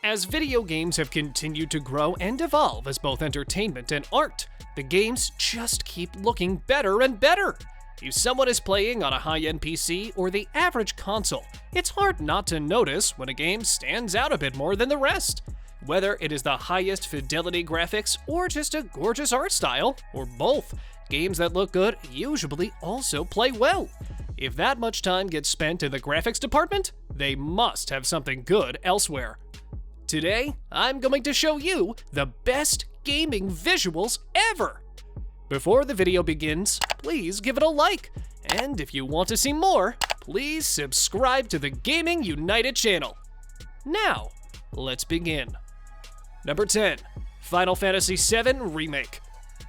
As video games have continued to grow and evolve as both entertainment and art, the games just keep looking better and better. If someone is playing on a high-end PC or the average console, it's hard not to notice when a game stands out a bit more than the rest. Whether it is the highest fidelity graphics or just a gorgeous art style, or both, games that look good usually also play well. If that much time gets spent in the graphics department, they must have something good elsewhere. Today, I'm going to show you the best gaming visuals ever. Before the video begins, please give it a like, and if you want to see more, please subscribe to the Gaming United channel. Now, let's begin. Number 10. Final Fantasy VII Remake.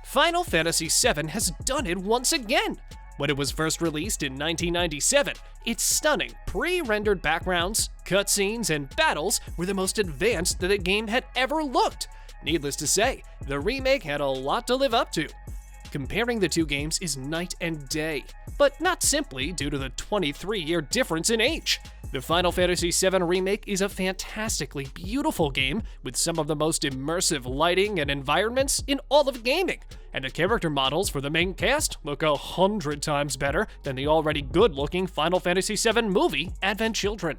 Final Fantasy VII has done it once again. When it was first released in 1997, its stunning pre-rendered backgrounds, cutscenes, and battles were the most advanced that a game had ever looked. Needless to say, the remake had a lot to live up to. Comparing the two games is night and day, but not simply due to the 23-year difference in age. The Final Fantasy VII Remake is a fantastically beautiful game with some of the most immersive lighting and environments in all of gaming, and the character models for the main cast look 100 times better than the already good-looking Final Fantasy VII movie, Advent Children.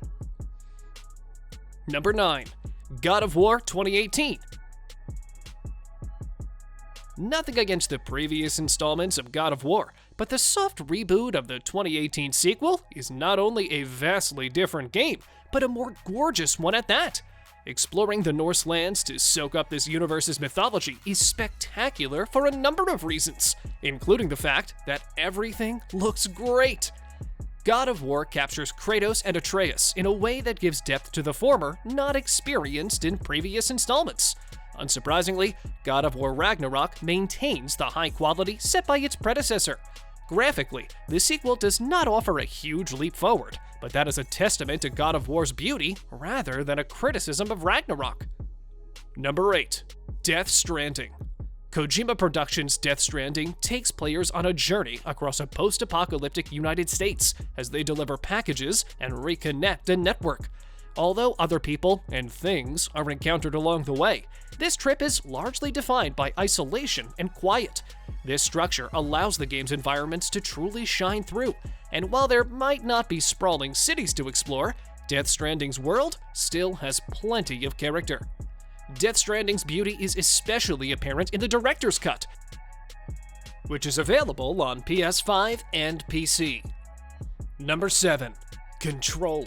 Number 9. God of War 2018. Nothing against the previous installments of God of War, but the soft reboot of the 2018 sequel is not only a vastly different game, but a more gorgeous one at that. Exploring the Norse lands to soak up this universe's mythology is spectacular for a number of reasons, including the fact that everything looks great. God of War captures Kratos and Atreus in a way that gives depth to the former not experienced in previous installments. Unsurprisingly, God of War Ragnarok maintains the high quality set by its predecessor. Graphically, the sequel does not offer a huge leap forward, but that is a testament to God of War's beauty rather than a criticism of Ragnarok. Number 8. Death Stranding. Kojima Productions' Death Stranding takes players on a journey across a post-apocalyptic United States as they deliver packages and reconnect a network. Although other people and things are encountered along the way, this trip is largely defined by isolation and quiet. This structure allows the game's environments to truly shine through, and while there might not be sprawling cities to explore, Death Stranding's world still has plenty of character. Death Stranding's beauty is especially apparent in the director's cut, which is available on PS5 and PC. Number 7. Control.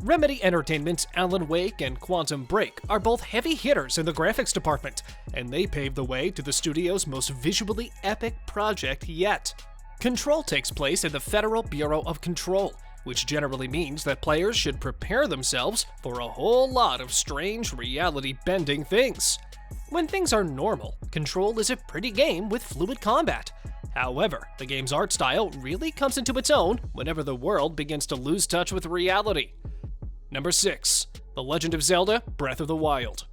Remedy Entertainment's Alan Wake and Quantum Break are both heavy hitters in the graphics department, and they paved the way to the studio's most visually epic project yet. Control takes place in the Federal Bureau of Control, which generally means that players should prepare themselves for a whole lot of strange reality-bending things. When things are normal, Control is a pretty game with fluid combat. However, the game's art style really comes into its own whenever the world begins to lose touch with reality. Number 6. The Legend of Zelda: Breath of the Wild.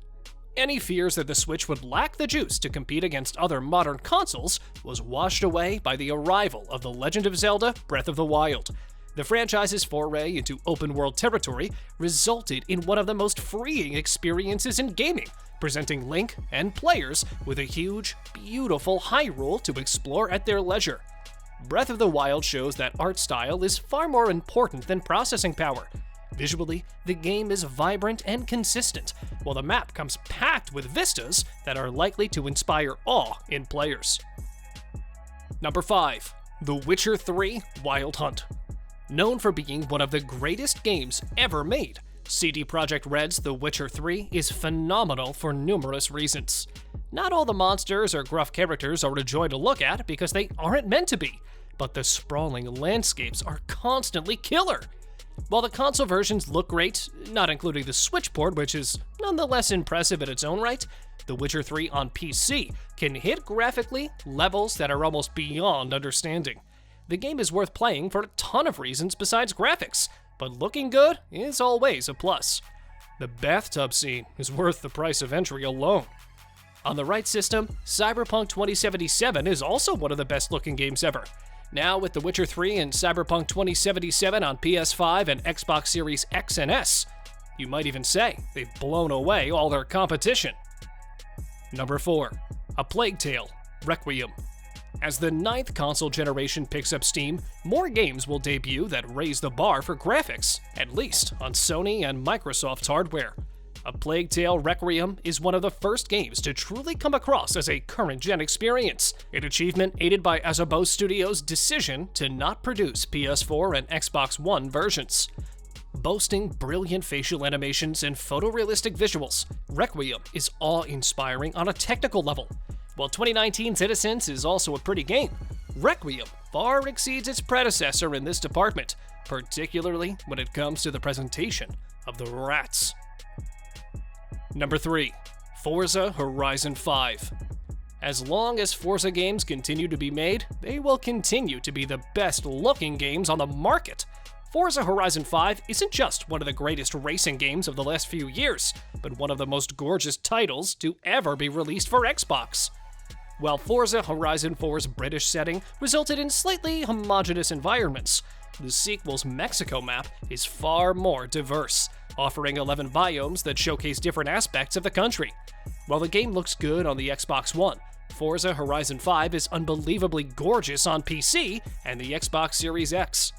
Any fears that the Switch would lack the juice to compete against other modern consoles was washed away by the arrival of The Legend of Zelda: Breath of the Wild. The franchise's foray into open-world territory resulted in one of the most freeing experiences in gaming, presenting Link and players with a huge, beautiful Hyrule to explore at their leisure. Breath of the Wild shows that art style is far more important than processing power. Visually, the game is vibrant and consistent, while the map comes packed with vistas that are likely to inspire awe in players. Number 5. The Witcher 3 Wild Hunt. Known for being one of the greatest games ever made, CD Projekt Red's The Witcher 3 is phenomenal for numerous reasons. Not all the monsters or gruff characters are a joy to look at because they aren't meant to be, but the sprawling landscapes are constantly killer. While the console versions look great, not including the Switch port, which is nonetheless impressive in its own right, The Witcher 3 on PC can hit graphically levels that are almost beyond understanding. The game is worth playing for a ton of reasons besides graphics, but looking good is always a plus. The bathtub scene is worth the price of entry alone. On the right system, Cyberpunk 2077 is also one of the best looking games ever. Now with The Witcher 3 and Cyberpunk 2077 on PS5 and Xbox Series X and S, You might even say they've blown away all their competition. Number 4. A Plague Tale: Requiem. As the 9th console generation picks up steam, more games will debut that raise the bar for graphics, at least on Sony and Microsoft's hardware. A Plague Tale: Requiem is one of the first games to truly come across as a current-gen experience, an achievement aided by Asobo Studios' decision to not produce PS4 and Xbox One versions. Boasting brilliant facial animations and photorealistic visuals, Requiem is awe-inspiring on a technical level. While 2019's Innocence is also a pretty game, Requiem far exceeds its predecessor in this department, particularly when it comes to the presentation of the rats. Number 3. Forza Horizon 5. As long as Forza games continue to be made, they will continue to be the best-looking games on the market. Forza Horizon 5 isn't just one of the greatest racing games of the last few years, but one of the most gorgeous titles to ever be released for Xbox. While Forza Horizon 4's British setting resulted in slightly homogeneous environments, the sequel's Mexico map is far more diverse, offering 11 biomes that showcase different aspects of the country. While the game looks good on the Xbox One, Forza Horizon 5 is unbelievably gorgeous on PC and the Xbox Series X.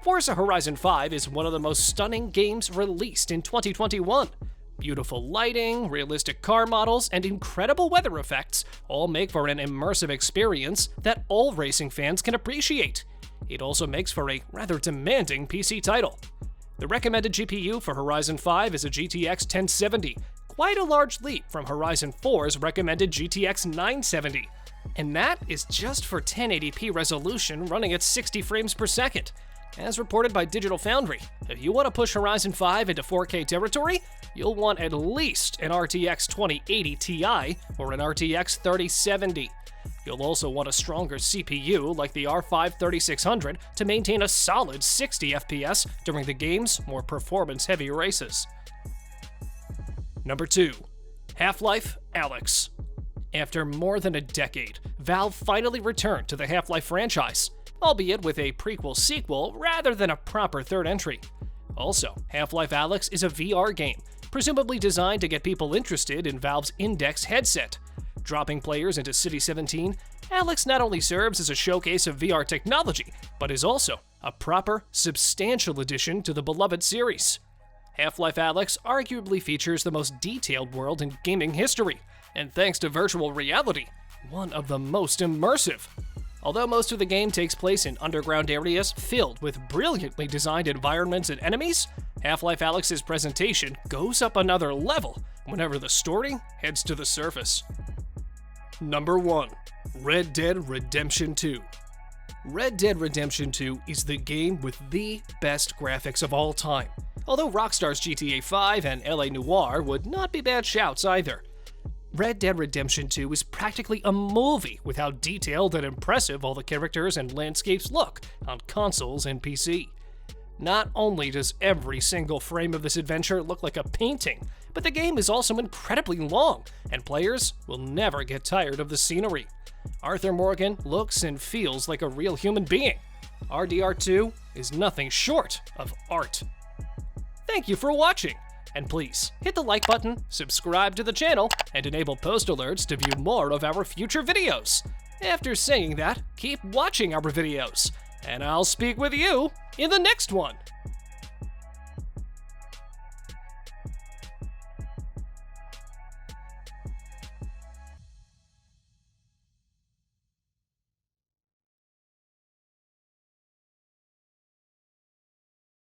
Forza Horizon 5 is one of the most stunning games released in 2021. Beautiful lighting, realistic car models, and incredible weather effects all make for an immersive experience that all racing fans can appreciate. It also makes for a rather demanding PC title. The recommended GPU for Horizon 5 is a GTX 1070, quite a large leap from Horizon 4's recommended GTX 970. And that is just for 1080p resolution running at 60 frames per second. As reported by Digital Foundry, if you want to push Horizon 5 into 4K territory, you'll want at least an RTX 2080 Ti or an RTX 3070. You'll also want a stronger CPU like the R5 3600 to maintain a solid 60 FPS during the game's more performance-heavy races. Number 2. HalfLife Alex. After more than a decade, Valve finally returned to the Half-Life franchise, albeit with a prequel-sequel rather than a proper third entry. Also, Half-Life Alex is a VR game, presumably designed to get people interested in Valve's Index headset. Dropping players into City 17, Alex not only serves as a showcase of VR technology, but is also a proper, substantial addition to the beloved series. Half-Life Alex arguably features the most detailed world in gaming history, and thanks to virtual reality, one of the most immersive. Although most of the game takes place in underground areas filled with brilliantly designed environments and enemies, Half-Life Alyx's presentation goes up another level whenever the story heads to the surface. Number 1. Red Dead Redemption 2. Red Dead Redemption 2 is the game with the best graphics of all time, although Rockstar's GTA 5 and LA Noire would not be bad shouts either. Red Dead Redemption 2 is practically a movie with how detailed and impressive all the characters and landscapes look on consoles and PC. Not only does every single frame of this adventure look like a painting, but the game is also incredibly long, and players will never get tired of the scenery. Arthur Morgan looks and feels like a real human being. RDR2 is nothing short of art. Thank you for watching! And please, hit the like button, subscribe to the channel, and enable post alerts to view more of our future videos. After saying that, keep watching our videos, and I'll speak with you in the next one.